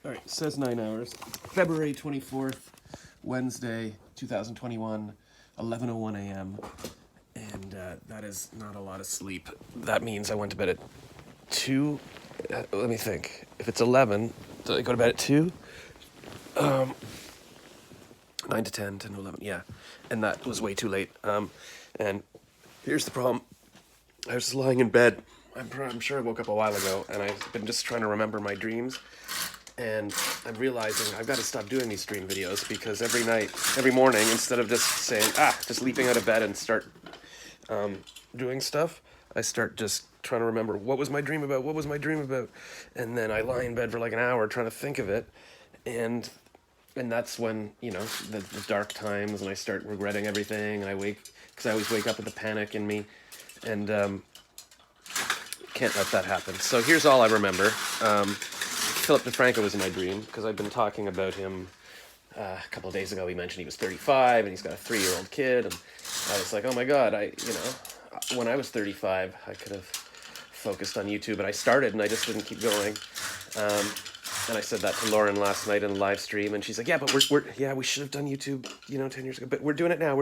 All right, says 9 hours. February 24th, Wednesday, 2021, 11:01 a.m. And that is not a lot of sleep. That means I went to bed at 2. Let me think. If it's 11, did I go to bed at 2? 9 to 10, 10 to 11, yeah. And that was way too late. And here's the problem. I was lying in bed. I'm sure I woke up a while ago, and I've been just trying to remember my dreams. And I'm realizing I've got to stop doing these dream videos because every morning, instead of just saying, just leaping out of bed and start doing stuff, I start just trying to remember what was my dream about, and then I lie in bed for like an hour trying to think of it, and that's when the dark times, and I start regretting everything, and I wake because I always wake up with the panic in me, and can't let that happen. So here's all I remember. Philip DeFranco was in my dream because I've been talking about him a couple of days ago. He mentioned he was 35 and he's got a 3-year-old kid, and I was like, oh my god, when I was 35, I could have focused on YouTube, and I started and I just didn't keep going. And I said that to Lauren last night in the live stream, and she's like, yeah, but we should have done YouTube, 10 years ago, but we're doing it now.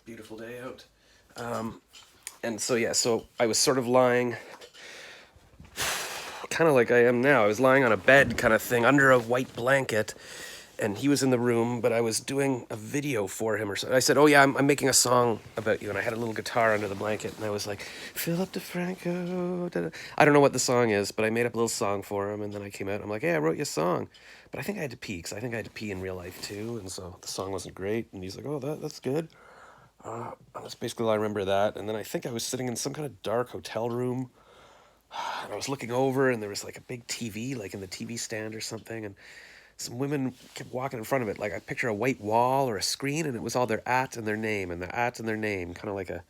Beautiful day out. And so I was sort of lying kind of like I am now. I was lying on a bed kind of thing under a white blanket, and he was in the room, but I was doing a video for him or something. I said, oh yeah, I'm making a song about you, and I had a little guitar under the blanket, and I was like, Philip DeFranco, da-da. I don't know what the song is, but I made up a little song for him, and then I came out, and I'm like, hey, I wrote you a song. But I think I had to pee, because I think I had to pee in real life too, and so the song wasn't great, and he's like, oh, that's good. That's basically all I remember that, and then I think I was sitting in some kind of dark hotel room, and I was looking over, and there was like a big TV, like in the TV stand or something, and some women kept walking in front of it. Like I picture a white wall or a screen, and it was all their at and their name, and their at and their name, kind of like a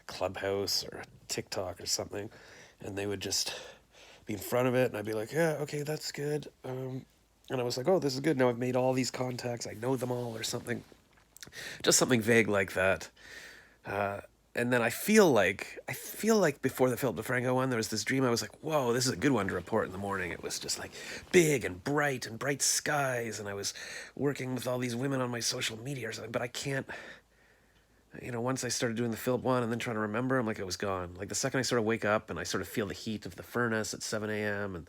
Clubhouse or a TikTok or something. And they would just be in front of it, and I'd be like, yeah, okay, that's good. And I was like, oh, this is good. Now I've made all these contacts. I know them all or something. Just something vague like that. And then I feel like before the Philip DeFranco one, there was this dream. I was like, whoa, this is a good one to report in the morning. It was just like big and bright skies, and I was working with all these women on my social media or something. But I can't, once I started doing the Philip one and then trying to remember, I'm like, it was gone. Like the second I sort of wake up and I sort of feel the heat of the furnace at 7 a.m. and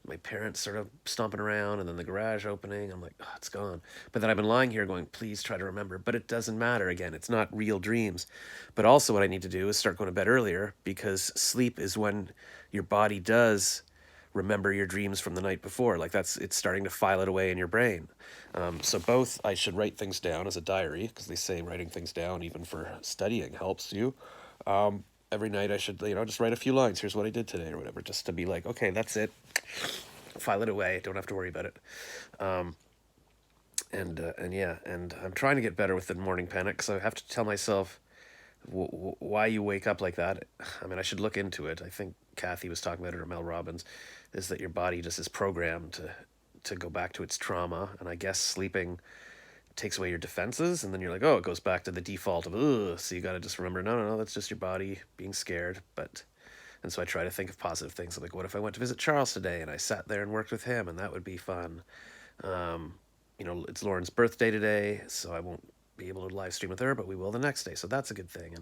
my parents sort of stomping around, and then the garage opening, I'm like, oh, it's gone. But then I've been lying here going, please try to remember. But it doesn't matter. Again, it's not real dreams. But also what I need to do is start going to bed earlier, because sleep is when your body does remember your dreams from the night before. Like it's starting to file it away in your brain. So both, I should write things down as a diary, because they say writing things down, even for studying, helps you. Every night I should, just write a few lines. Here's what I did today or whatever, just to be like, okay, that's it. File it away. Don't have to worry about it. And I'm trying to get better with the morning panic, because I have to tell myself why you wake up like that. I mean, I should look into it. I think Kathy was talking about it, or Mel Robbins, is that your body just is programmed to go back to its trauma, and I guess sleeping takes away your defenses, and then you're like, oh, it goes back to the default of, ugh. So you got to just remember, no, that's just your body being scared. And so I try to think of positive things. I'm like, what if I went to visit Charles today and I sat there and worked with him, and that would be fun. It's Lauren's birthday today, so I won't be able to live stream with her, but we will the next day. So that's a good thing.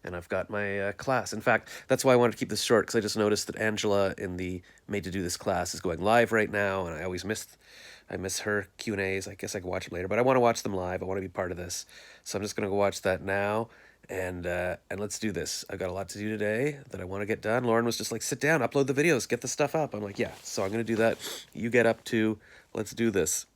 And I've got my class. In fact, that's why I wanted to keep this short, because I just noticed that Angela in the Made to Do This class is going live right now, and I miss her Q&As. I guess I can watch them later, but I want to watch them live. I want to be part of this. So I'm just going to go watch that now, and let's do this. I've got a lot to do today that I want to get done. Lauren was just like, sit down, upload the videos, get the stuff up. I'm like, yeah, so I'm going to do that. You get up to, let's do this.